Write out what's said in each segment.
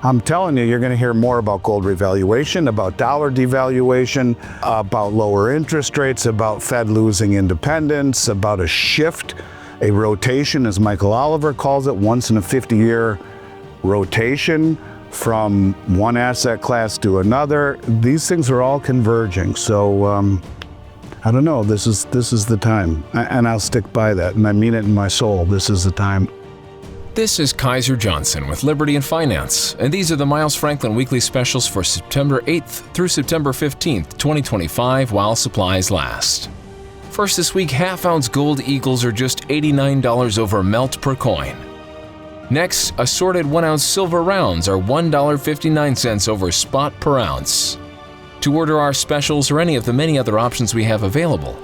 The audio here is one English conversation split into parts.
I'm telling you, you're going to hear more about gold revaluation, about dollar devaluation, about lower interest rates, about Fed losing independence, about a shift, a rotation, as Michael Oliver calls it, once in a 50-year rotation from one asset class to another. These things are all converging. So I don't know, this is the time. And I'll stick by that. And I mean it in my soul. This is the time. This is Kaiser Johnson with Liberty and Finance, and these are the Miles Franklin weekly specials for September 8th through September 15th, 2025, while supplies last. First this week, half-ounce gold eagles are just $89 over melt per coin. Next, assorted 1-ounce silver rounds are $1.59 over spot per ounce. To order our specials or any of the many other options we have available,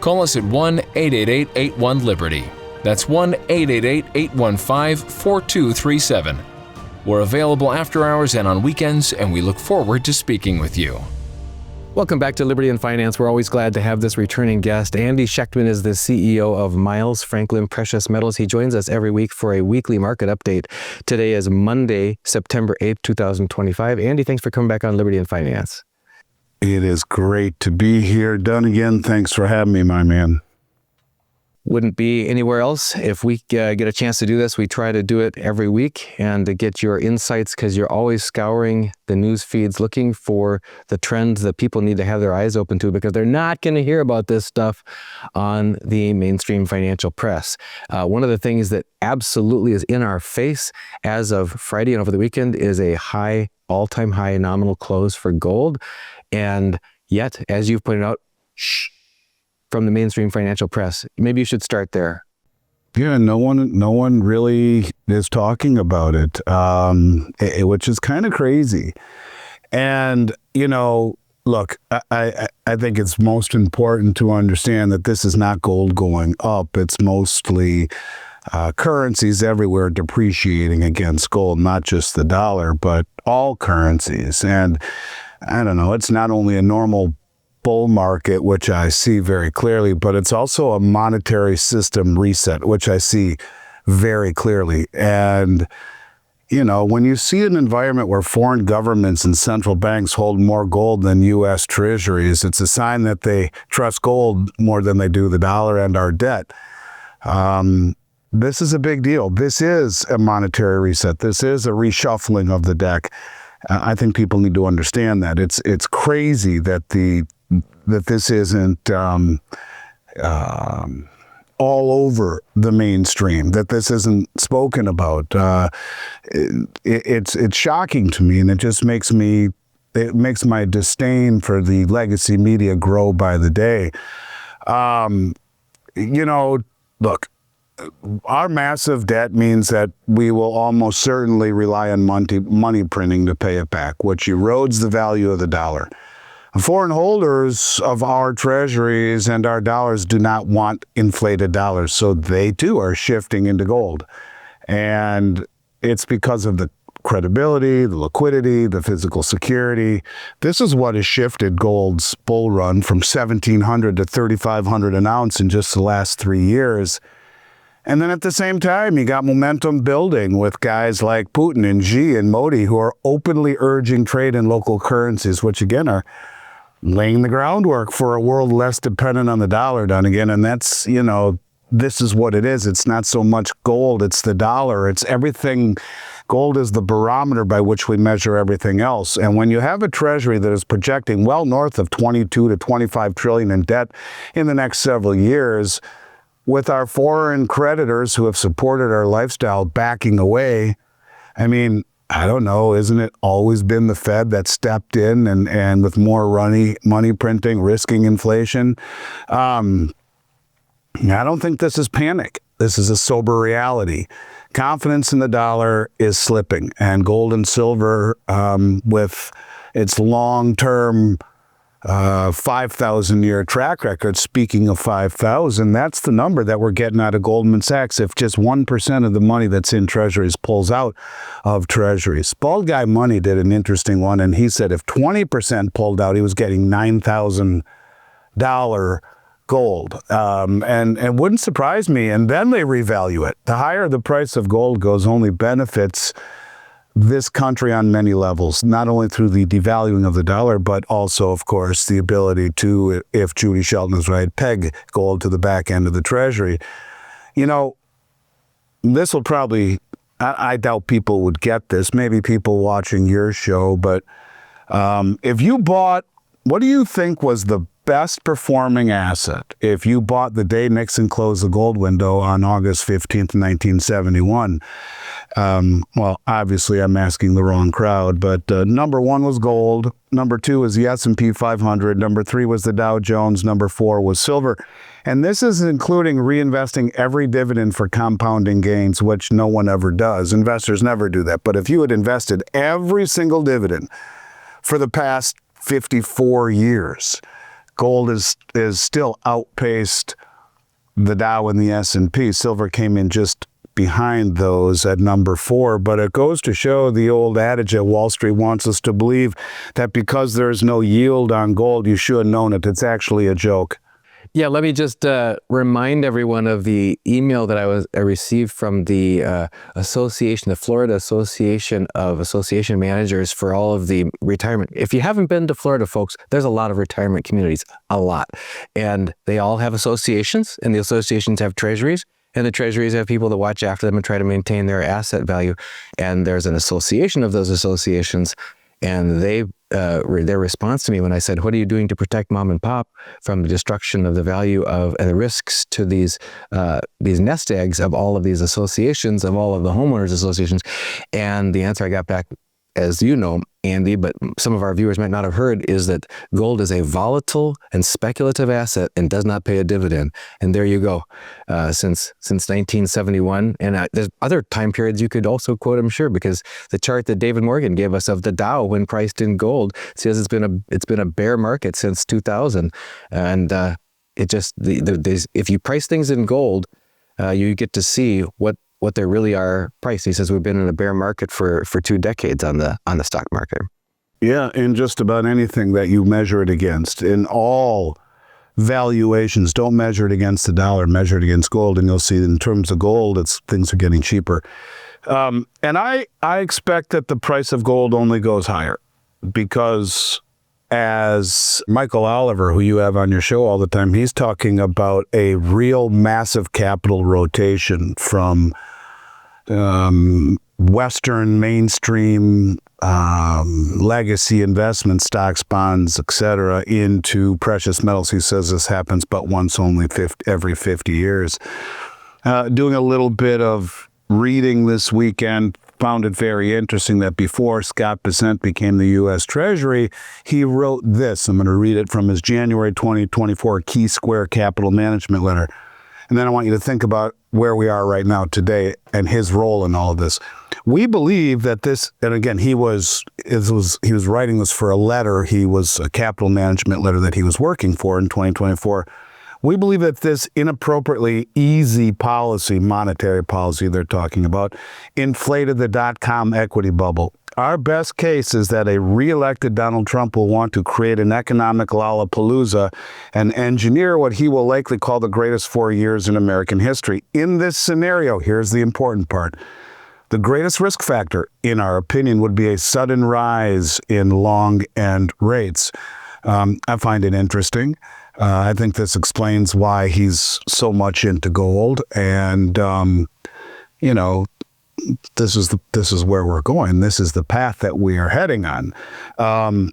call us at 1-888-81-LIBERTY. That's 1-888-815-4237. We're available after hours and on weekends, and we look forward to speaking with you. Welcome back to Liberty and Finance. We're always glad to have this returning guest. Andy Schectman is the CEO of Miles Franklin Precious Metals. He joins us every week for a weekly market update. Today is Monday, September 8th, 2025. Andy, thanks for coming back on Liberty and Finance. It is great to be here. Done again. Thanks for having me, my man. Wouldn't be anywhere else. If we get a chance to do this, we try to do it every week and to get your insights, because you're always scouring the news feeds looking for the trends that people need to have their eyes open to, because they're not going to hear about this stuff on the mainstream financial press. One of the things that absolutely is in our face as of Friday and over the weekend is a all-time high nominal close for gold. And yet, as you've pointed out, from the mainstream financial press. Maybe you should start there. Yeah, no one really is talking about it, which is kind of crazy. And, look, I think it's most important to understand that this is not gold going up. It's mostly currencies everywhere depreciating against gold, not just the dollar, but all currencies. And I don't know, it's not only a normal bull market, which I see very clearly, but it's also a monetary system reset, which I see very clearly. And, when you see an environment where foreign governments and central banks hold more gold than U.S. Treasuries, it's a sign that they trust gold more than they do the dollar and our debt. This is a big deal. This is a monetary reset. This is a reshuffling of the deck. I think people need to understand that. It's crazy that this isn't all over the mainstream, that this isn't spoken about. It's shocking to me, and it just makes my disdain for the legacy media grow by the day. Look, our massive debt means that we will almost certainly rely on money printing to pay it back, which erodes the value of the dollar. Foreign holders of our treasuries and our dollars do not want inflated dollars, so they too are shifting into gold. And it's because of the credibility, the liquidity, the physical security. This is what has shifted gold's bull run from $1,700 to $3,500 an ounce in just the last 3 years. And then at the same time, you got momentum building with guys like Putin and Xi and Modi, who are openly urging trade in local currencies, which again are laying the groundwork for a world less dependent on the dollar, done again. And that's, this is what it is. It's not so much gold, it's the dollar. It's everything. Gold is the barometer by which we measure everything else. And when you have a treasury that is projecting well north of 22 to 25 trillion in debt in the next several years, with our foreign creditors who have supported our lifestyle backing away, I don't know, isn't it always been the Fed that stepped in and with more money printing, risking inflation? I don't think this is panic. This is a sober reality. Confidence in the dollar is slipping, and gold and silver, with its long-term 5,000-year track record. Speaking of 5,000, that's the number that we're getting out of Goldman Sachs if just 1% of the money that's in treasuries pulls out of treasuries. Bald Guy Money did an interesting one, and he said if 20% pulled out, he was getting $9,000 gold. And wouldn't surprise me. And then they revalue it. The higher the price of gold goes, only benefits this country on many levels, not only through the devaluing of the dollar, but also, of course, the ability to, if Judy Shelton is right, peg gold to the back end of the Treasury. You know, this will probably, I doubt people would get this, maybe people watching your show, but if you bought, what do you think was the best performing asset if you bought the day Nixon closed the gold window on August 15th, 1971? Well, obviously I'm asking the wrong crowd, but number one was gold. Number two was the S&P 500. Number three was the Dow Jones. Number four was silver. And this is including reinvesting every dividend for compounding gains, which no one ever does. Investors never do that. But if you had invested every single dividend for the past 54 years, gold is still outpaced the Dow and the S&P. Silver came in just behind those at number four, but it goes to show the old adage that Wall Street wants us to believe that because there's no yield on gold, you should have known it. It's actually a joke. Yeah, let me just remind everyone of the email that I received from the association, the Florida Association of Association Managers for all of the retirement. If you haven't been to Florida, folks, there's a lot of retirement communities, a lot. And they all have associations, and the associations have treasuries, and the treasuries have people that watch after them and try to maintain their asset value. And there's an association of those associations, and their response to me when I said, what are you doing to protect mom and pop from the destruction of the value of and the risks to these nest eggs of all of these associations, of all of the homeowners associations? And the answer I got back, as you know, Andy, but some of our viewers might not have heard, is that gold is a volatile and speculative asset and does not pay a dividend. And there you go. Since 1971, and there's other time periods you could also quote, I'm sure, because the chart that David Morgan gave us of the Dow when priced in gold says it's been a bear market since 2000, and it just if you price things in gold, you get to see what they really are priced. He says we've been in a bear market for 2 decades on the stock market. Yeah, in just about anything that you measure it against. In all valuations, don't measure it against the dollar, measure it against gold, and you'll see that in terms of gold, things are getting cheaper. And I expect that the price of gold only goes higher because, as Michael Oliver, who you have on your show all the time, he's talking about a real massive capital rotation from Western mainstream legacy investment stocks, bonds, etc., into precious metals. He says this happens but once only every 50 years. Doing a little bit of reading this weekend, found it very interesting that before Scott Bessent became the U.S. Treasury, he wrote this. I'm going to read it from his January 2024 Key Square Capital Management letter. And then I want you to think about where we are right now today and his role in all of this. We believe that this, and again, he was writing this for a letter. He was a capital management letter that he was working for in 2024. We believe that this inappropriately easy policy, monetary policy they're talking about, inflated the dot-com equity bubble. Our best case is that a re-elected Donald Trump will want to create an economic Lollapalooza and engineer what he will likely call the greatest 4 years in American history. In this scenario, here's the important part. The greatest risk factor, in our opinion, would be a sudden rise in long end rates. I find it interesting. I think this explains why he's so much into gold, and this is where we're going. This is the path that we are heading on. I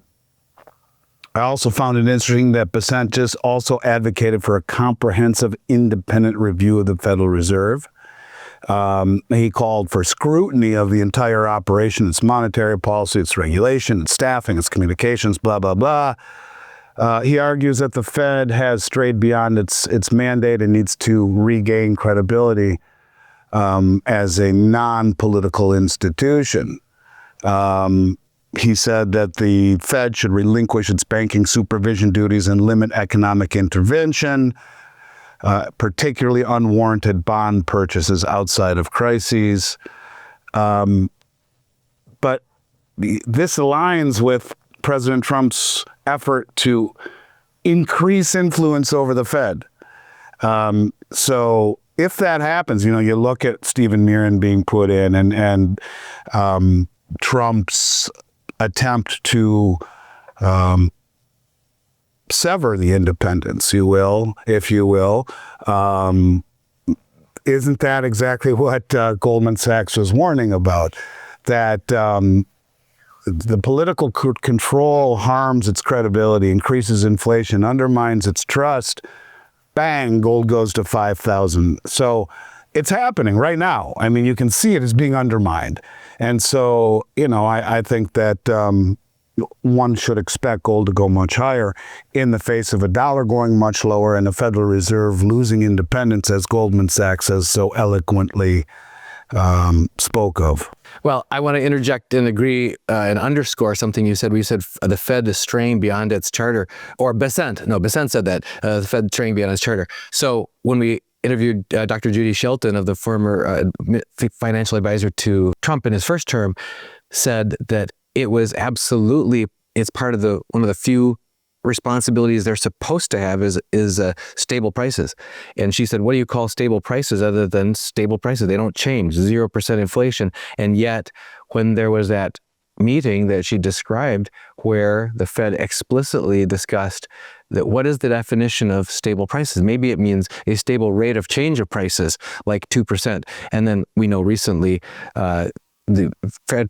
also found it interesting that Bessent just also advocated for a comprehensive independent review of the Federal Reserve. He called for scrutiny of the entire operation, its monetary policy, its regulation, its staffing, its communications, blah, blah, blah. He argues that the Fed has strayed beyond its mandate and needs to regain credibility as a non-political institution. He said that the Fed should relinquish its banking supervision duties and limit economic intervention, particularly unwarranted bond purchases outside of crises. But this aligns with President Trump's effort to increase influence over the Fed. So if that happens, you look at Stephen Mirren being put in, and Trump's attempt to sever the independence, if you will. Isn't that exactly what Goldman Sachs was warning about? That the political control harms its credibility, increases inflation, undermines its trust. Bang, gold goes to 5,000. So it's happening right now. I mean, you can see it as being undermined. And so, I think that one should expect gold to go much higher in the face of a dollar going much lower and the Federal Reserve losing independence, as Goldman Sachs has so eloquently spoke of. Well, I want to interject and agree and underscore something you said. We said the Fed is straying beyond its charter, or Besant said that, the Fed straying beyond its charter. So when we interviewed Dr. Judy Shelton, of the former financial advisor to Trump in his first term, said that it was absolutely, it's part of one of the few responsibilities they're supposed to have is stable prices. And she said, what do you call stable prices other than stable prices? They don't change, 0% inflation. And yet, when there was that meeting that she described where the Fed explicitly discussed that what is the definition of stable prices? Maybe it means a stable rate of change of prices, like 2%. And then we know recently the Fed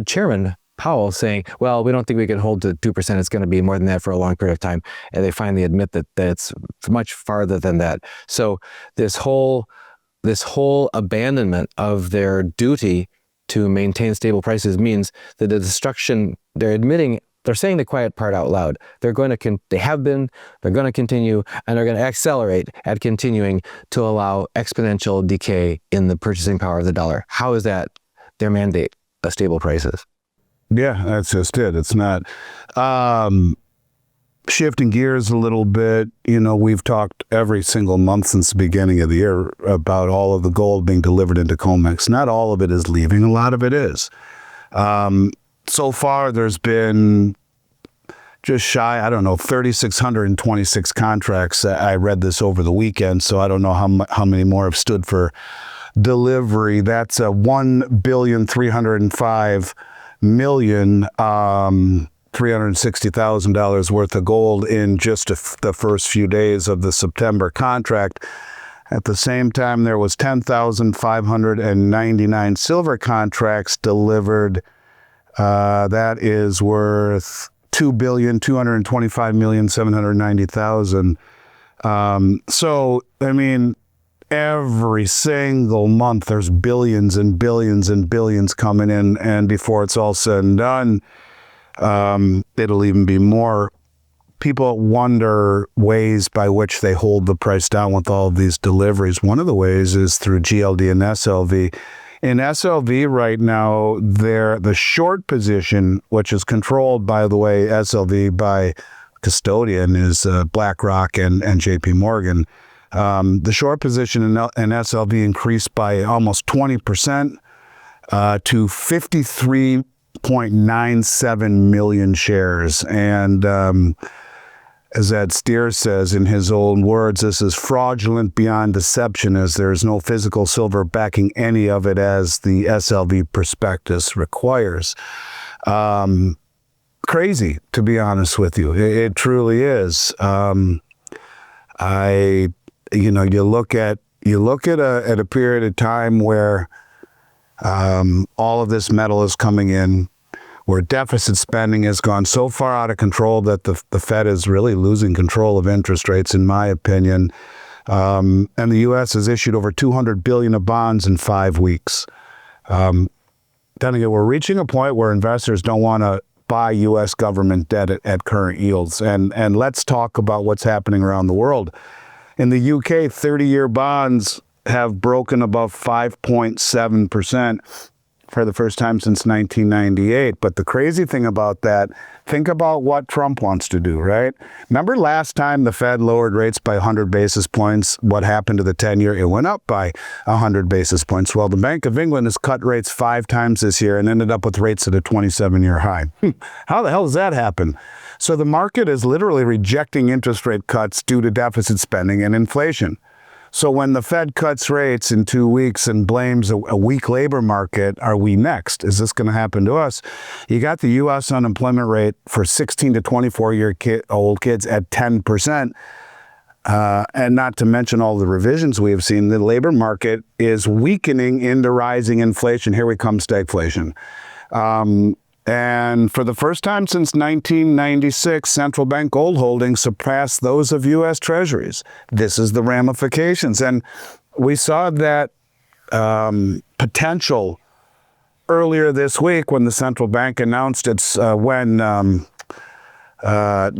Chairman Powell saying, well, we don't think we can hold to 2%. It's going to be more than that for a long period of time. And they finally admit that it's much farther than that. So this whole abandonment of their duty to maintain stable prices means that the destruction, they're saying the quiet part out loud. They're going to continue, and they're going to accelerate at continuing to allow exponential decay in the purchasing power of the dollar. How is that their mandate of stable prices? Yeah, that's just it. It's not. Shifting gears a little bit, we've talked every single month since the beginning of the year about all of the gold being delivered into COMEX. Not all of it is leaving. A lot of it is. So far, there's been just shy, 3,626 contracts. I read this over the weekend, so I don't know how many more have stood for delivery. That's a $1,305,360,000 worth of gold in just the first few days of the September contract. At the same time, there was 10,599 silver contracts delivered. That is worth $2,225,790,000. So, I mean, every single month there's billions and billions and billions coming in, and before it's all said and done, it'll even be more. People wonder ways by which they hold the price down with all of these deliveries. One of the ways is through GLD and SLV. In SLV right now, the short position, which is controlled, by the way, SLV by custodian is BlackRock and JP Morgan. The short position in SLV increased by almost 20% to 53.97 million shares. And as Ed Steer says in his own words, this is fraudulent beyond deception, as there is no physical silver backing any of it, as the SLV prospectus requires. Crazy, to be honest with you. It truly is. You look at a period of time where all of this metal is coming in, where deficit spending has gone so far out of control that the Fed is really losing control of interest rates, in my opinion. And the U.S. has issued over $200 billion of bonds in 5 weeks. Then again, we're reaching a point where investors don't want to buy U.S. government debt at current yields. And let's talk about what's happening around the world. In the UK, 30-year bonds have broken above 5.7%. for the first time since 1998. But the crazy thing about that, think about what Trump wants to do, right? Remember last time the Fed lowered rates by 100 basis points, what happened to the 10-year? It went up by 100 basis points. Well, the Bank of England has cut rates 5 times this year and ended up with rates at a 27-year high. How the hell does that happen? So the market is literally rejecting interest rate cuts due to deficit spending and inflation. So when the Fed cuts rates in 2 weeks and blames a weak labor market, are we next? Is this going to happen to us? You got the U.S. unemployment rate for 16 to 24-year-old kids at 10%. And not to mention all the revisions we have seen, the labor market is weakening into rising inflation. Here we come, stagflation. And for the first time since 1996, central bank gold holdings surpassed those of U.S. Treasuries. This is the ramifications. And we saw that potential earlier this week when the central bank announced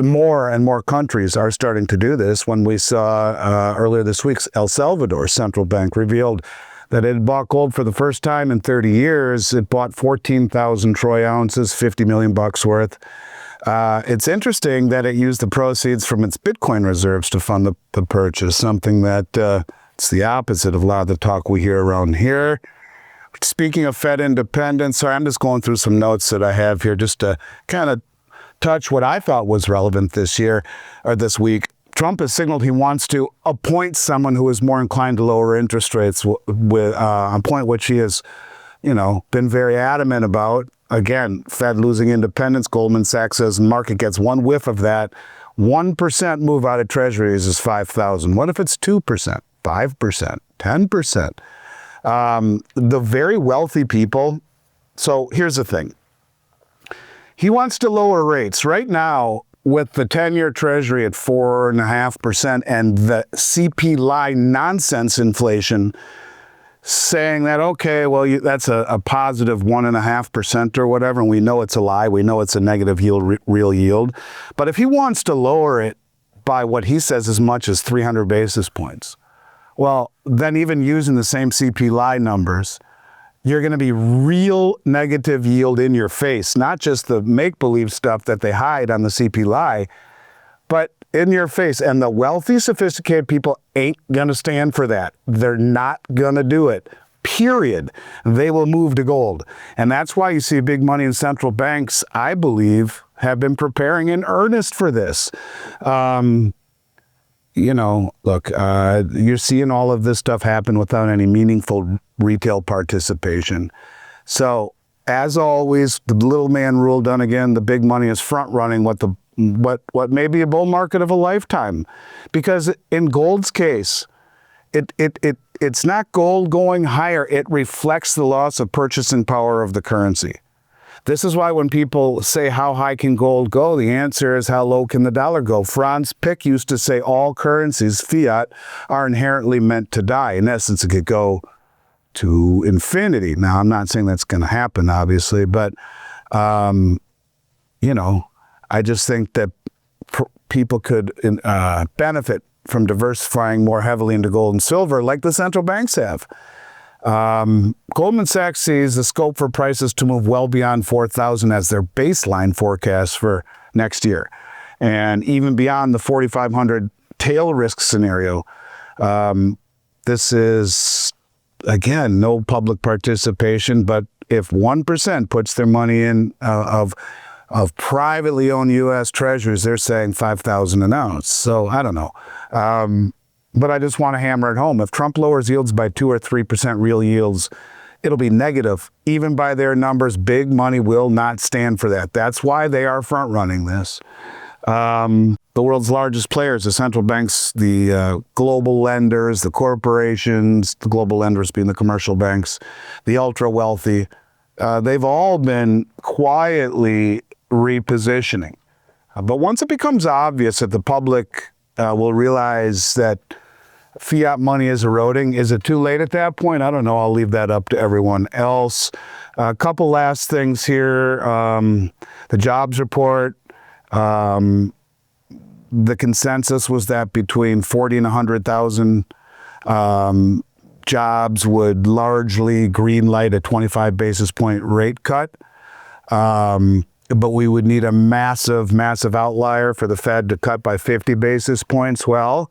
more and more countries are starting to do this. When we saw earlier this week, El Salvador's central bank revealed that it bought gold for the first time in 30 years. It bought 14,000 troy ounces, $50 million worth. It's interesting that it used the proceeds from its Bitcoin reserves to fund the purchase, something that it's the opposite of a lot of the talk we hear around here. Speaking of Fed independence, sorry, I'm just going through some notes that I have here just to kind of touch what I thought was relevant this year or this week. Trump has signaled he wants to appoint someone who is more inclined to lower interest rates, with a point which he has, been very adamant about. Again, Fed losing independence. Goldman Sachs says the market gets one whiff of that. 1% move out of Treasuries is 5,000. What if it's 2%, 5%, 10%? The very wealthy people. So here's the thing. He wants to lower rates. Right now, with the 10-year Treasury at 4.5% and the CPI nonsense inflation saying that, okay, well, that's a positive 1.5% or whatever, and we know it's a lie. We know it's a negative yield, real yield. But if he wants to lower it by what he says as much as 300 basis points, well, then even using the same CPI numbers, you're going to be real negative yield in your face, not just the make-believe stuff that they hide on the CPI, but in your face. And the wealthy, sophisticated people ain't going to stand for that. They're not going to do it, period. They will move to gold. And that's why you see big money in central banks, I believe, have been preparing in earnest for this. Look, you're seeing all of this stuff happen without any meaningful retail participation. So, as always, the little man rule done again. The big money is front running what may be a bull market of a lifetime, because in gold's case, it's not gold going higher. It reflects the loss of purchasing power of the currency. This is why when people say, how high can gold go? The answer is, how low can the dollar go? Franz Pick used to say all currencies, fiat, are inherently meant to die. In essence, it could go to infinity. Now, I'm not saying that's going to happen, obviously, but, I just think that people could benefit from diversifying more heavily into gold and silver like the central banks have. Goldman Sachs sees the scope for prices to move well beyond 4,000 as their baseline forecast for next year, and even beyond the 4,500 tail risk scenario. This is, again, no public participation, but if 1% puts their money in of privately owned U.S. Treasuries, they're saying 5,000 an ounce. So I don't know. But I just want to hammer it home. If Trump lowers yields by 2 or 3% real yields, it'll be negative. Even by their numbers, big money will not stand for that. That's why they are front running this. The world's largest players, the central banks, the global lenders, the corporations, the global lenders being the commercial banks, the ultra wealthy, they've all been quietly repositioning. But once it becomes obvious that the public will realize that fiat money is eroding, is it too late at that point? I don't know. I'll leave that up to everyone else. A couple last things here. The jobs report. The consensus was that between 40 and 100,000 jobs would largely greenlight a 25 basis point rate cut. But we would need a massive, massive outlier for the Fed to cut by 50 basis points. Well,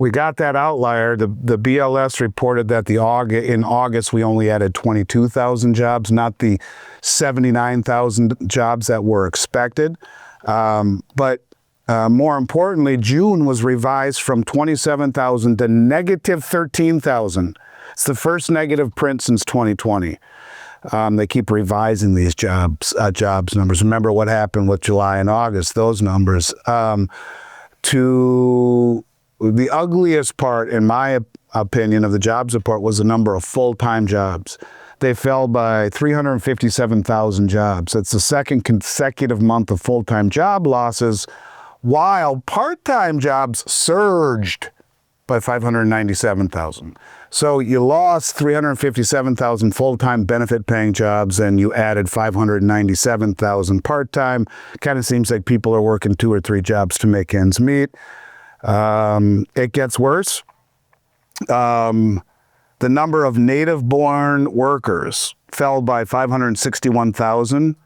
we got that outlier. The BLS reported that in August we only added 22,000 jobs, not the 79,000 jobs that were expected. But More importantly, June was revised from 27,000 to negative 13,000. It's the first negative print since 2020. They keep revising these jobs numbers. Remember what happened with July and August, those numbers. To the ugliest part, in my opinion, of the jobs report was the number of full-time jobs. They fell by 357,000 jobs. That's the second consecutive month of full-time job losses, while part-time jobs surged by 597,000. So you lost 357,000 full-time benefit-paying jobs, and you added 597,000 part-time. Kind of seems like people are working 2 or 3 jobs to make ends meet. It gets worse. The number of native-born workers fell by 561,000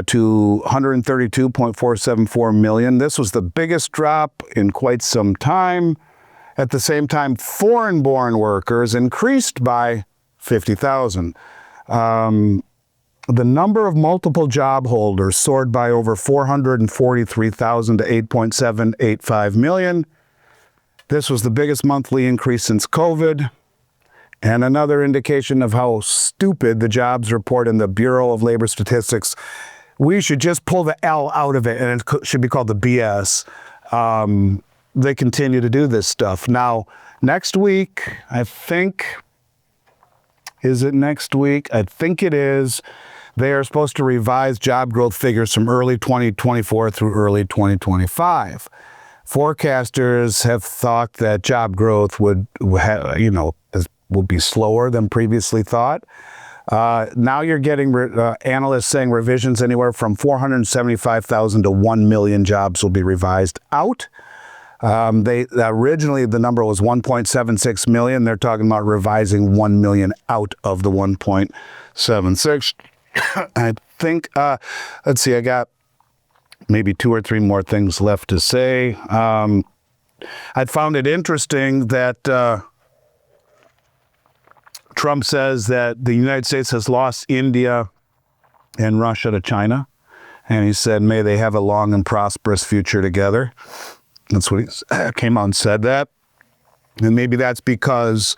to 132.474 million. This was the biggest drop in quite some time. At the same time, foreign-born workers increased by 50,000. The number of multiple job holders soared by over 443,000 to 8.785 million. This was the biggest monthly increase since COVID. And another indication of how stupid the jobs report in the Bureau of Labor Statistics. We should just pull the L out of it, and it should be called the BS. They continue to do this stuff. Now, next week, I think, is it next week? I think it is. They are supposed to revise job growth figures from early 2024 through early 2025. Forecasters have thought that job growth would be slower than previously thought. Now you're getting analysts saying revisions anywhere from 475,000 to 1 million jobs will be revised out. Originally the number was 1.76 million. They're talking about revising 1 million out of the 1.76. I think, let's see, I got maybe 2 or 3 more things left to say. I found it interesting that Trump says that the United States has lost India and Russia to China. And he said, may they have a long and prosperous future together. That's what he came out and said that. And maybe that's because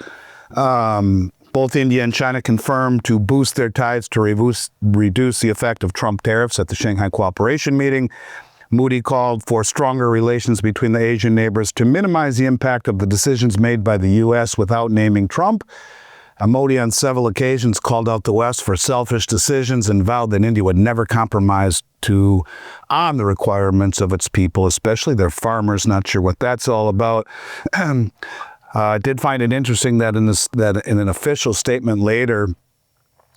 both India and China confirmed to boost their ties to reduce the effect of Trump tariffs at the Shanghai Cooperation meeting. Moody called for stronger relations between the Asian neighbors to minimize the impact of the decisions made by the U.S. without naming Trump. Modi on several occasions called out the West for selfish decisions and vowed that India would never compromise on the requirements of its people, especially their farmers. Not sure what that's all about. I did find it interesting that in an official statement later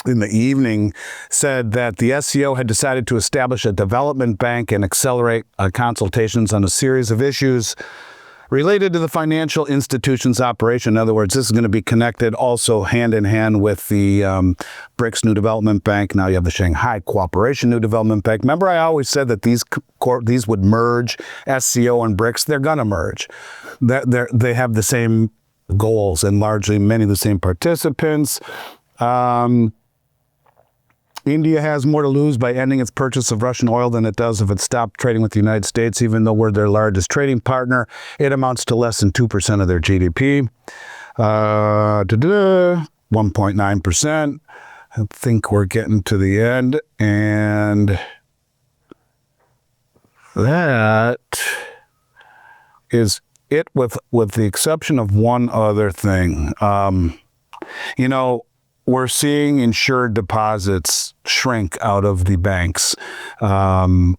in the evening said that the SCO had decided to establish a development bank and accelerate consultations on a series of issues related to the financial institution's operation. In other words, this is going to be connected also hand in hand with the BRICS New Development Bank. Now you have the Shanghai Cooperation New Development Bank. Remember, I always said that these would merge, SCO and BRICS. They're going to merge. They have the same goals and largely many of the same participants. India has more to lose by ending its purchase of Russian oil than it does if it stopped trading with the United States. Even though we're their largest trading partner, it amounts to less than 2% of their GDP. 1.9%. I think we're getting to the end. And that is it with the exception of one other thing. We're seeing insured deposits shrink out of the banks. In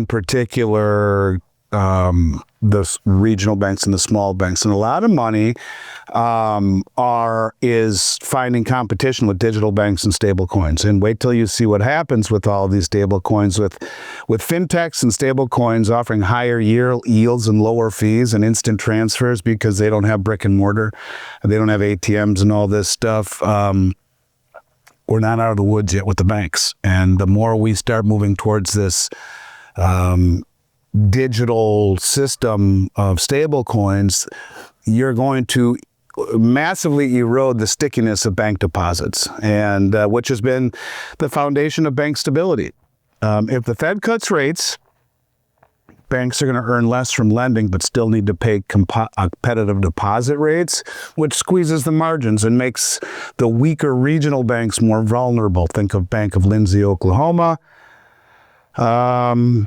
particular, the regional banks and the small banks. And a lot of money is finding competition with digital banks and stable coins. And wait till you see what happens with all of these stable coins, with fintechs and stable coins offering higher yields and lower fees and instant transfers because they don't have brick and mortar, they don't have ATMs and all this stuff. We're not out of the woods yet with the banks. And the more we start moving towards this digital system of stable coins, you're going to massively erode the stickiness of bank deposits, and which has been the foundation of bank stability. If the Fed cuts rates, banks are going to earn less from lending but still need to pay competitive deposit rates, which squeezes the margins and makes the weaker regional banks more vulnerable. Think of Bank of Lindsay, Oklahoma. I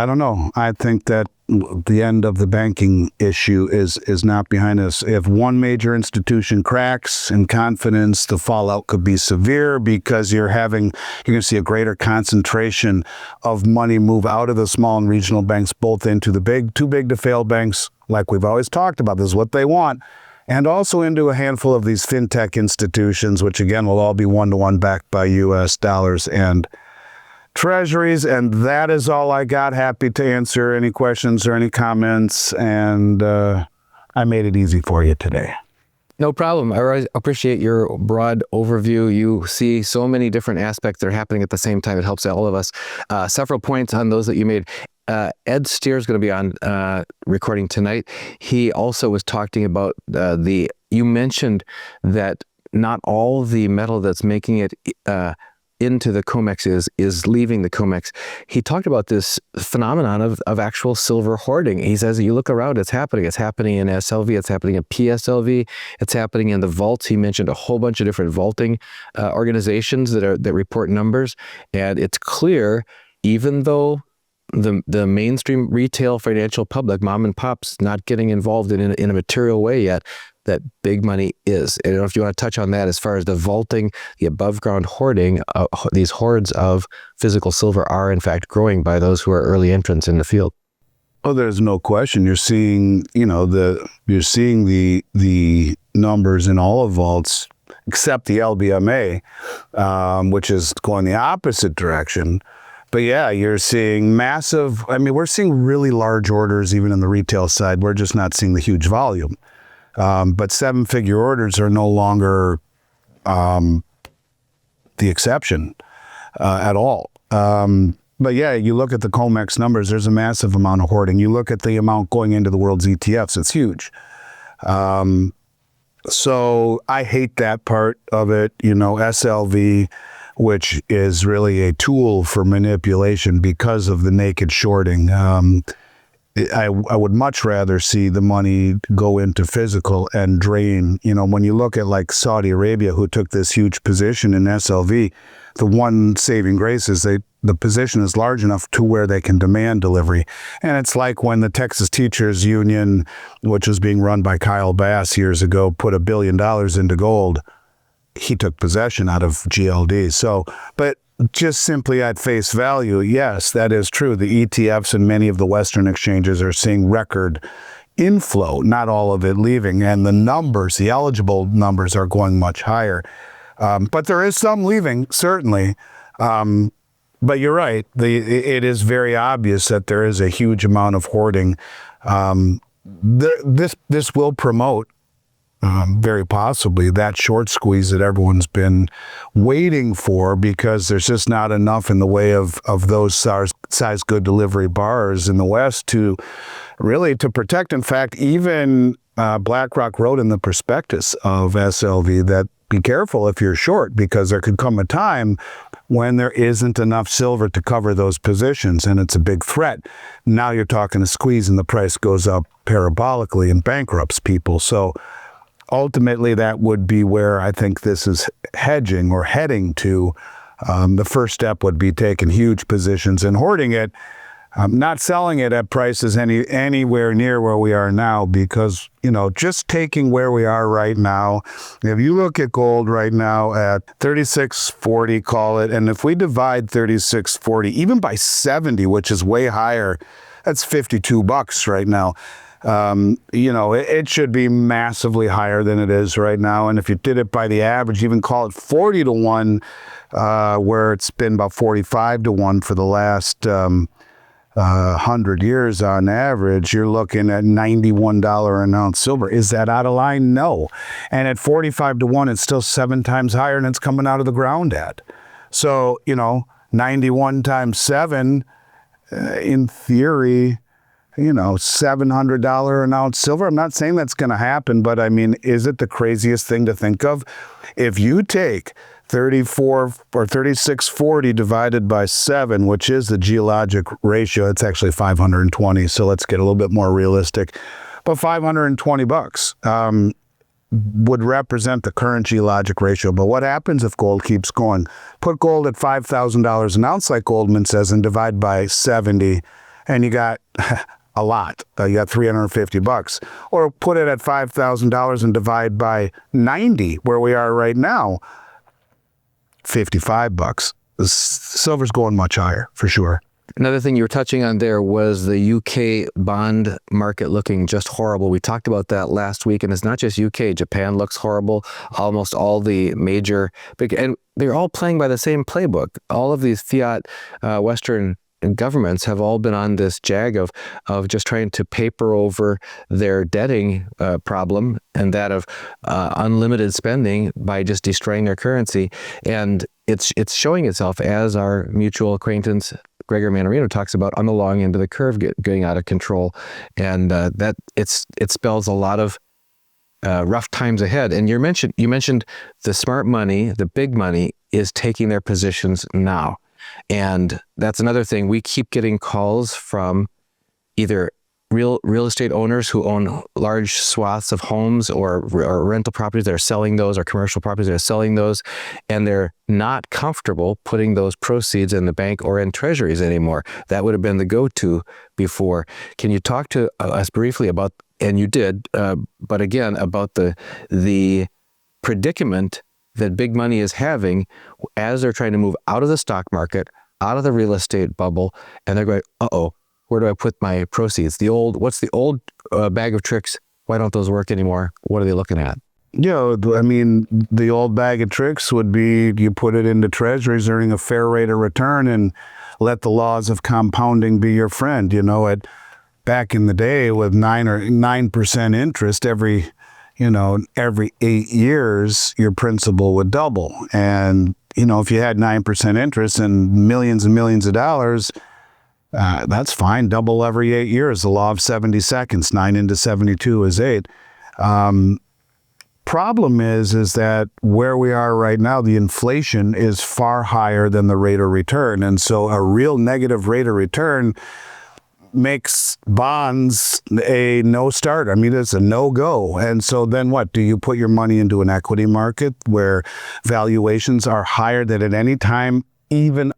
don't know. I think that the end of the banking issue is not behind us. If one major institution cracks in confidence, the fallout could be severe because you're going to see a greater concentration of money move out of the small and regional banks, both into the too big to fail banks, like we've always talked about. This is what they want. And also into a handful of these fintech institutions, which again will all be one-to-one backed by U.S. dollars and Treasuries. And that is all I got. Happy to answer any questions or any comments. And I made it easy for you today. No problem. I really appreciate your broad overview. You see so many different aspects that are happening at the same time. It helps all of us. Several points on those that you made. Ed Steer is going to be on recording tonight. He also was talking about you mentioned that not all the metal that's making it into the COMEX is leaving the COMEX. He talked about this phenomenon of actual silver hoarding. He says, you look around, it's happening. It's happening in SLV, it's happening in PSLV, it's happening in the vaults. He mentioned a whole bunch of different vaulting organizations that report numbers. And it's clear, even though the mainstream retail financial public, mom and pops, not getting involved in a material way yet, that big money is. I don't know if you want to touch on that as far as the vaulting, the above ground hoarding. These hoards of physical silver are in fact growing by those who are early entrants in the field. Oh, there's no question. You're seeing, the numbers in all of vaults except the LBMA, which is going the opposite direction. But yeah, you're seeing massive. We're seeing really large orders even in the retail side. We're just not seeing the huge volume. But seven-figure orders are no longer the exception at all. But yeah, you look at the COMEX numbers, there's a massive amount of hoarding. You look at the amount going into the world's ETFs, it's huge. So I hate that part of it, SLV, which is really a tool for manipulation because of the naked shorting. I would much rather see the money go into physical and drain. When you look at like Saudi Arabia, who took this huge position in SLV, the one saving grace is the position is large enough to where they can demand delivery. And it's like when the Texas Teachers Union, which was being run by Kyle Bass years ago, put $1 billion into gold. He took possession out of GLD. So, but just simply at face value, yes, that is true. The ETFs and many of the Western exchanges are seeing record inflow, not all of it leaving. And the eligible numbers are going much higher. But there is some leaving, certainly. But you're right. It is very obvious that there is a huge amount of hoarding. This will promote very possibly that short squeeze that everyone's been waiting for, because there's just not enough in the way of those size good delivery bars in the West to protect. In fact, even BlackRock wrote in the prospectus of SLV that be careful if you're short, because there could come a time when there isn't enough silver to cover those positions, and it's a big threat. Now you're talking a squeeze and the price goes up parabolically and bankrupts people. So ultimately, that would be where I think this is hedging or heading to. The first step would be taking huge positions and hoarding it, not selling it at prices anywhere near where we are now, because, just taking where we are right now, if you look at gold right now at 3640, call it, and if we divide 3640 even by 70, which is way higher, that's $52 right now. It should be massively higher than it is right now. And if you did it by the average, even call it 40 to 1, where it's been about 45 to 1 for the last 100 years on average, you're looking at $91 an ounce silver. Is that out of line? No. And at 45 to 1, it's still 7 times higher than it's coming out of the ground at. So, 91 times 7, in theory, $700 an ounce silver. I'm not saying that's going to happen, but is it the craziest thing to think of? If you take 34 or 3640 divided by 7, which is the geologic ratio. It's actually 520, so let's get a little bit more realistic. But $520 would represent the current geologic ratio. But what happens if gold keeps going? Put gold at $5,000 an ounce, like Goldman says, and divide by 70, and you got a lot. You got $350. Or put it at $5,000 and divide by 90, where we are right now, $55. Silver's going much higher, for sure. Another thing you were touching on there was the UK bond market looking just horrible. We talked about that last week, and it's not just UK. Japan looks horrible. Almost all the major and they're all playing by the same playbook. All of these fiat Western governments have all been on this jag of just trying to paper over their debting problem and that of unlimited spending by just destroying their currency. And it's showing itself, as our mutual acquaintance Gregor Manarino talks about, on the long end of the curve getting out of control, and that it spells a lot of rough times ahead. And you mentioned the smart money, the big money, is taking their positions now, and that's another thing. We keep getting calls from either real estate owners who own large swaths of homes or rental properties that are selling those, or commercial properties that are selling those, and they're not comfortable putting those proceeds in the bank or in treasuries anymore. That would have been the go-to before. Can you talk to us briefly about, and you did, but again, about the predicament that big money is having as they're trying to move out of the stock market, out of the real estate bubble, and they're going, uh-oh, where do I put my proceeds? What's the old bag of tricks? Why don't those work anymore? What are they looking at? I mean, the old bag of tricks would be you put it into treasuries earning a fair rate of return and let the laws of compounding be your friend. Back in the day with 9% interest every 8 years, your principal would double. And, if you had 9% interest and millions of dollars, that's fine. Double every 8 years. The law of 70 seconds. 9 into 72 is 8. Problem is that where we are right now, the inflation is far higher than the rate of return. And so a real negative rate of return makes bonds a no-start. I mean, it's a no-go. And so then what? Do you put your money into an equity market where valuations are higher than at any time, even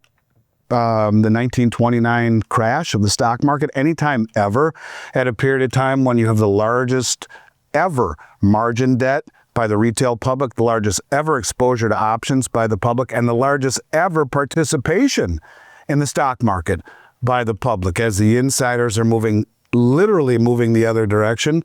the 1929 crash of the stock market, anytime ever, at a period of time when you have the largest ever margin debt by the retail public, the largest ever exposure to options by the public, and the largest ever participation in the stock market by the public, as the insiders are literally moving the other direction.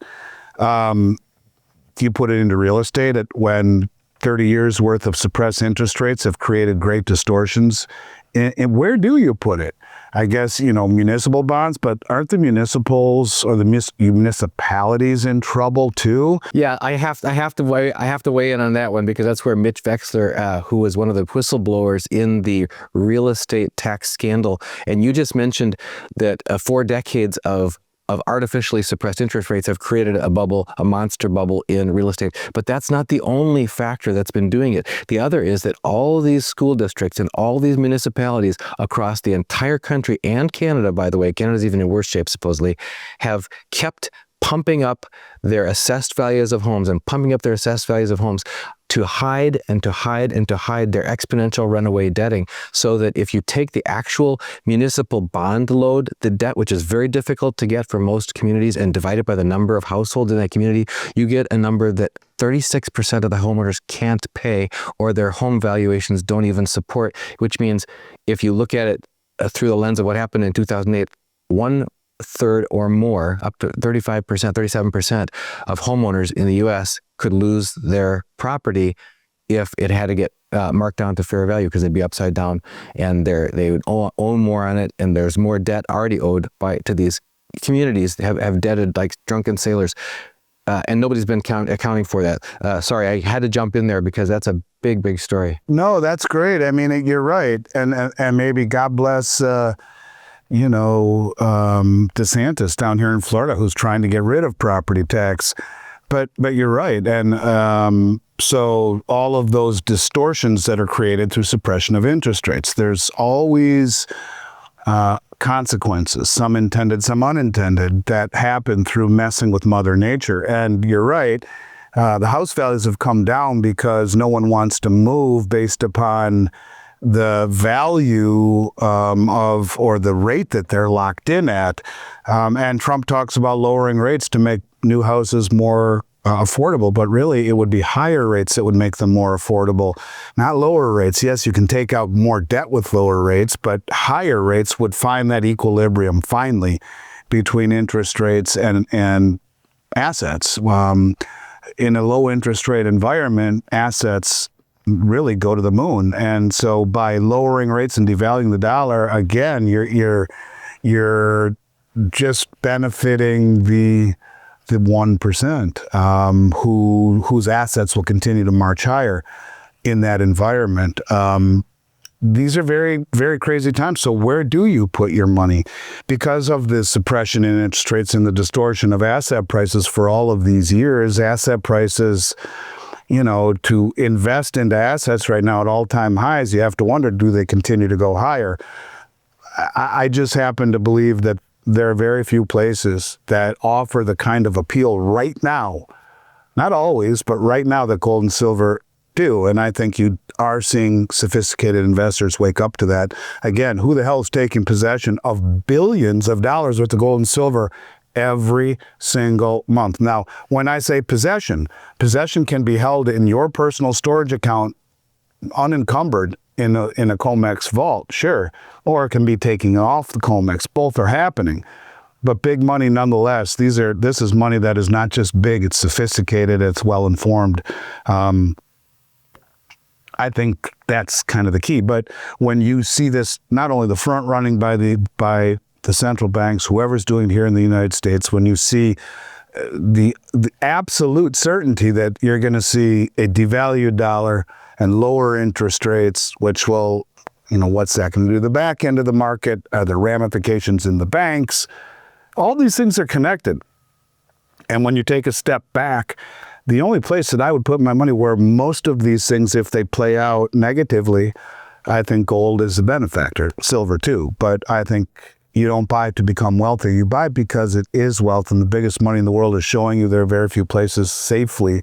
You put it into real estate when 30 years worth of suppressed interest rates have created great distortions. And where do you put it? I guess, municipal bonds, but aren't the municipals or the municipalities in trouble too? Yeah, I have to weigh in on that one, because that's where Mitch Wexler, who was one of the whistleblowers in the real estate tax scandal, and you just mentioned that 4 decades of artificially suppressed interest rates have created a bubble, a monster bubble in real estate. But that's not the only factor that's been doing it. The other is that all these school districts and all these municipalities across the entire country, and Canada, by the way, Canada's even in worse shape supposedly, have kept pumping up their assessed values of homes to hide their exponential runaway debting, so that if you take the actual municipal bond load, the debt, which is very difficult to get for most communities, and divide it by the number of households in that community, you get a number that 36% of the homeowners can't pay, or their home valuations don't even support, which means if you look at it through the lens of what happened in 2008, 1/3 or more, up to 35%, 37% of homeowners in the U.S. could lose their property if it had to get marked down to fair value, because they'd be upside down, and they would own more on it, and there's more debt already owed to these communities have debted like drunken sailors, and nobody's been accounting for that. Sorry, I had to jump in there because that's a big story. No, that's great. I mean, you're right, and maybe God bless. DeSantis down here in Florida, who's trying to get rid of property tax. But you're right. And So all of those distortions that are created through suppression of interest rates, there's always consequences, some intended, some unintended, that happen through messing with Mother Nature. And you're right, the house values have come down because no one wants to move based upon the value or the rate that they're locked in at. And Trump talks about lowering rates to make new houses more affordable, but really it would be higher rates that would make them more affordable, not lower rates. Yes, you can take out more debt with lower rates, but higher rates would find that equilibrium finally between interest rates and assets. In a low interest rate environment, assets really go to the moon. And so by lowering rates and devaluing the dollar, again, you're just benefiting the 1% whose assets will continue to march higher in that environment. These are very, very crazy times. So where do you put your money? Because of the suppression in interest rates and the distortion of asset prices for all of these years, asset prices, to invest into assets right now at all-time highs, you have to wonder, do they continue to go higher? I just happen to believe that there are very few places that offer the kind of appeal right now, not always, but right now that gold and silver do. And I think you are seeing sophisticated investors wake up to that. Again, who the hell is taking possession of billions of dollars worth of gold and silver every single month? Now, when I say possession can be held in your personal storage account unencumbered in a COMEX vault, sure, or it can be taken off the COMEX. Both are happening, but big money nonetheless. This is money that is not just big; it's sophisticated, it's well informed. I think that's kind of the key. But when you see this, not only the front running by the central banks, whoever's doing it here in the United States, when you see the absolute certainty that you're going to see a devalued dollar and lower interest rates, which will, what's that going to do to the back end of the market? Are there ramifications in the banks? All these things are connected. And when you take a step back, the only place that I would put my money where most of these things, if they play out negatively, I think gold is a benefactor, silver too. But I think you don't buy to become wealthy. You buy because it is wealth, and the biggest money in the world is showing you there are very few places safely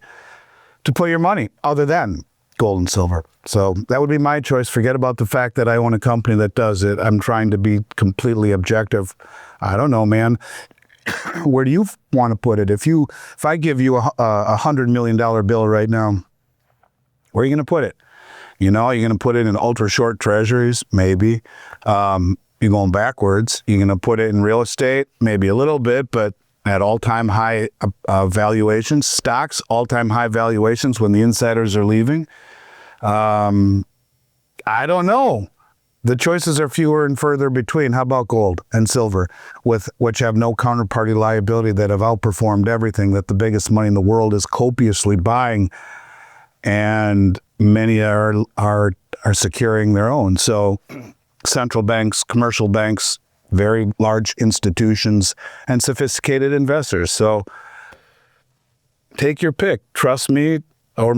to put your money other than gold and silver. So that would be my choice. Forget about the fact that I own a company that does it. I'm trying to be completely objective. I don't know, man. Where do you want to put it? If I give you a $100 million bill right now, where are you going to put it? You're going to put it in ultra short treasuries? Maybe. You're going backwards. You're going to put it in real estate? Maybe a little bit, but at all-time high valuations. Stocks, all-time high valuations when the insiders are leaving. I don't know. The choices are fewer and further between. How about gold and silver, which have no counterparty liability, that have outperformed everything, that the biggest money in the world is copiously buying, and many are securing their own. So central banks, commercial banks, very large institutions, and sophisticated investors. So take your pick. Trust me, or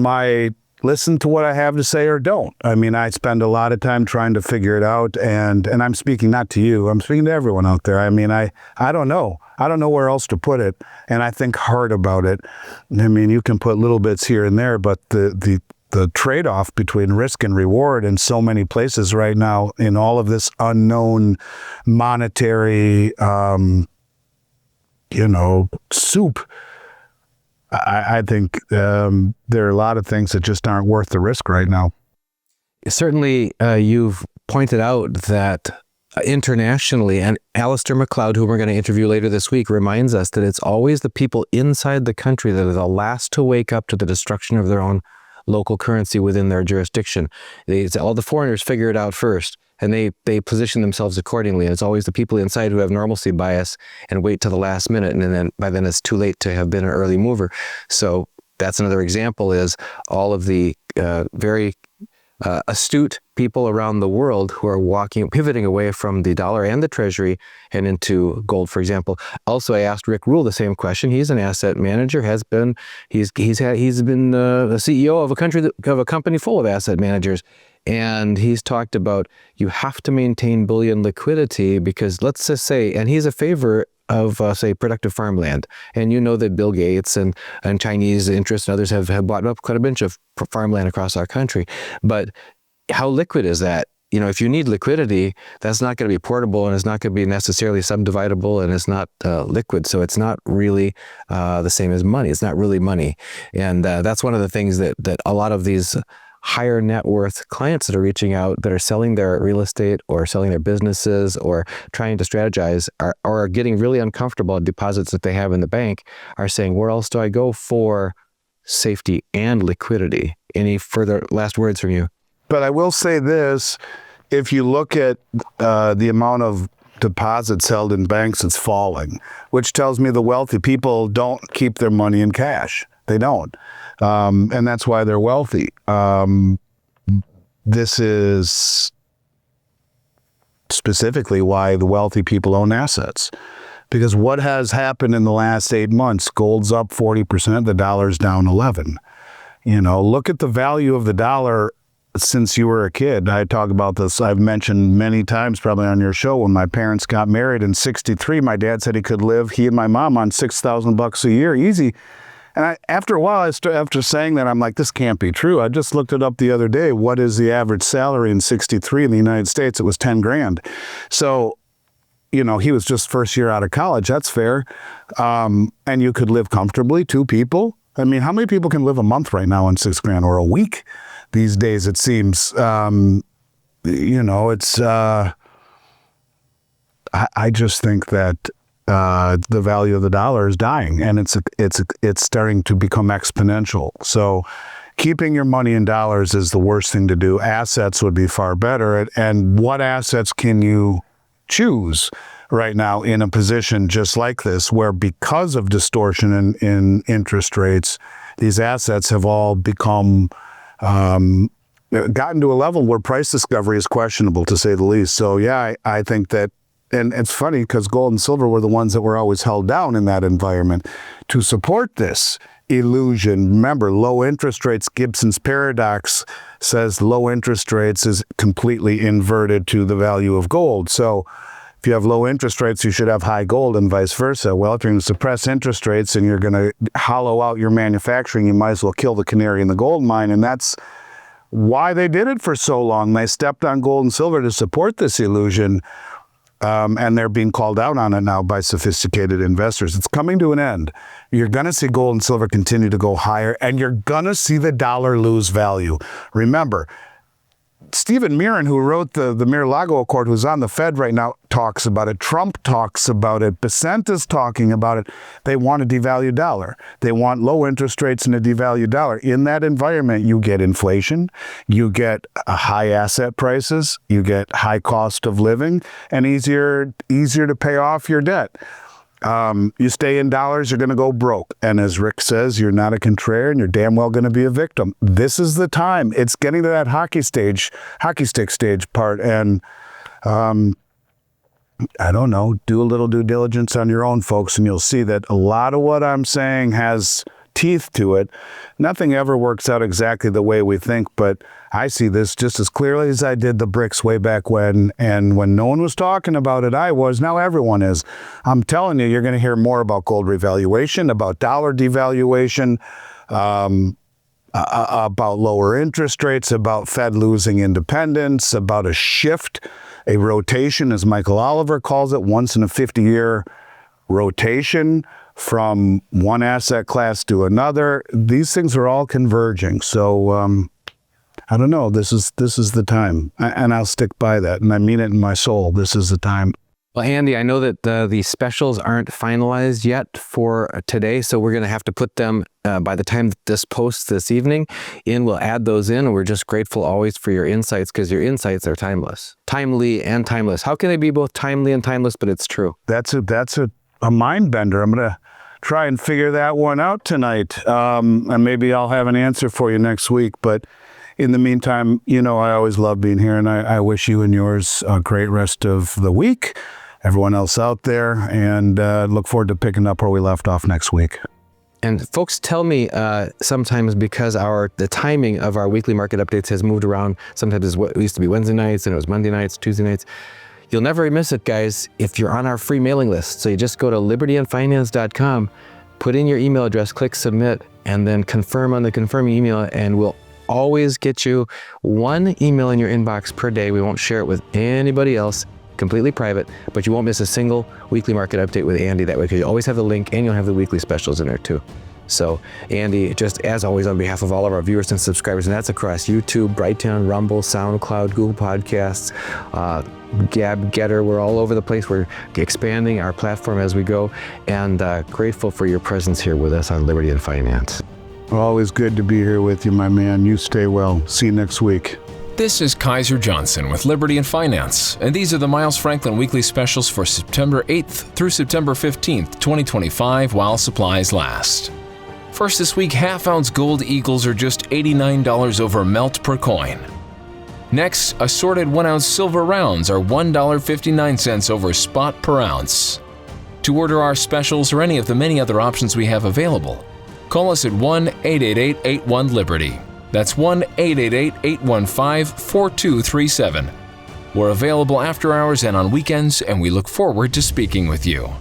listen to what I have to say, or don't. I mean, I spend a lot of time trying to figure it out, and I'm speaking not to you, I'm speaking to everyone out there. I mean, I don't know. I don't know where else to put it, and I think hard about it. I mean, you can put little bits here and there, but the trade-off between risk and reward in so many places right now, in all of this unknown monetary, soup, I think there are a lot of things that just aren't worth the risk right now. Certainly, you've pointed out that internationally, and Alistair McLeod, who we're going to interview later this week, reminds us that it's always the people inside the country that are the last to wake up to the destruction of their own local currency within their jurisdiction. All the foreigners figure it out first, and they position themselves accordingly. And it's always the people inside who have normalcy bias and wait till the last minute, and then by then it's too late to have been an early mover. So that's another example, is all of the very astute people around the world who are pivoting away from the dollar and the treasury and into gold, for example. Also, I asked Rick Rule the same question. He's an asset manager. He's been the CEO of a company full of asset managers. And he's talked about you have to maintain bullion liquidity because let's just say, and he's a favor of, say, productive farmland. And you know that Bill Gates and Chinese interests and others have bought up quite a bunch of farmland across our country. But how liquid is that? If you need liquidity, that's not going to be portable and it's not going to be necessarily subdividable and it's not liquid. So it's not really the same as money. It's not really money. And that's one of the things that a lot of these higher net worth clients that are reaching out, that are selling their real estate or selling their businesses or trying to strategize are getting really uncomfortable at deposits that they have in the bank, are saying, where else do I go for safety and liquidity? Any further last words from you? But I will say this, if you look at the amount of deposits held in banks, it's falling, which tells me the wealthy people don't keep their money in cash. They don't. And that's why they're wealthy. This is specifically why the wealthy people own assets. Because what has happened in the last 8 months? Gold's up 40%, the dollar's down 11%. Look at the value of the dollar since you were a kid. I talk about this, I've mentioned many times probably on your show, when my parents got married in 1963, my dad said he could live, he and my mom, on $6,000 a year, easy. And after a while, after saying that, I'm like, this can't be true. I just looked it up the other day. What is the average salary in 1963 in the United States? It was 10 grand. So, he was just first year out of college. That's fair. And you could live comfortably, 2 people. I mean, how many people can live a month right now on 6 grand, or a week these days, it seems? It's, I just think that the value of the dollar is dying, and it's starting to become exponential. So keeping your money in dollars is the worst thing to do. Assets would be far better. And what assets can you choose right now in a position just like this, where because of distortion in interest rates, these assets have all become gotten to a level where price discovery is questionable, to say the least. So yeah, I think that. And it's funny because gold and silver were the ones that were always held down in that environment. To support this illusion, remember, low interest rates, Gibson's paradox says low interest rates is completely inverted to the value of gold. So if you have low interest rates, you should have high gold, and vice versa. Well, if you're going to suppress interest rates and you're going to hollow out your manufacturing, you might as well kill the canary in the gold mine. And that's why they did it for so long. They stepped on gold and silver to support this illusion. And they're being called out on it now by sophisticated investors. It's coming to an end. You're going to see gold and silver continue to go higher, and you're going to see the dollar lose value. Remember, Stephen Mirren, who wrote the Mar-a-Lago Accord, who's on the Fed right now, talks about it. Trump talks about it. Besant is talking about it. They want a devalued dollar. They want low interest rates and a devalued dollar. In that environment, you get inflation, you get high asset prices, you get high cost of living, and easier to pay off your debt. You stay in dollars, you're going to go broke. And as Rick says, you're not a contrarian, you're damn well going to be a victim. This is the time. It's getting to that hockey stick stage part. And I don't know, do a little due diligence on your own, folks, and you'll see that a lot of what I'm saying has teeth to it. Nothing ever works out exactly the way we think, but I see this just as clearly as I did the BRICS way back when, and when no one was talking about it, I was. Now everyone is. I'm telling you, you're going to hear more about gold revaluation, about dollar devaluation, about lower interest rates, about Fed losing independence, about a shift, a rotation, as Michael Oliver calls it, once in a 50-year rotation from one asset class to another. These things are all converging. So I don't know. This is the time, and I'll stick by that, and I mean it in my soul. This is the time. Well, Andy, I know that the specials aren't finalized yet for today, so we're going to have to put them by the time that this posts this evening in. We'll add those in, and we're just grateful always for your insights, because your insights are timely and timeless. How can they be both timely and timeless? But it's true. That's a mind bender. I'm going to try and figure that one out tonight, and maybe I'll have an answer for you next week. But In the meantime, I always love being here, and I wish you and yours a great rest of the week, everyone else out there, and look forward to picking up where we left off next week. And folks tell me sometimes, because the timing of our weekly market updates has moved around. Sometimes it used to be Wednesday nights, and it was Monday nights, Tuesday nights. You'll never miss it, guys, if you're on our free mailing list. So you just go to libertyandfinance.com, put in your email address, click submit, and then confirm on the confirming email, and we'll always get you one email in your inbox per day. We won't share it with anybody else. Completely private, but you won't miss a single weekly market update with Andy that way, because you always have the link and you'll have the weekly specials in there too. So Andy, just as always, on behalf of all of our viewers and subscribers, and that's across YouTube, Brighteon, Rumble, SoundCloud, Google Podcasts, Gab, Getter, we're all over the place. We're expanding our platform as we go, and grateful for your presence here with us on Liberty and Finance. Always good to be here with you, my man. You stay well. See you next week. This is Kaiser Johnson with Liberty and Finance, and these are the Miles Franklin weekly specials for September 8th through September 15th, 2025, while supplies last. First this week, half-ounce gold eagles are just $89 over melt per coin. Next, assorted 1-ounce silver rounds are $1.59 over spot per ounce. To order our specials or any of the many other options we have available, call us at 1-888-81-LIBERTY. That's 1-888-815-4237. We're available after hours and on weekends, and we look forward to speaking with you.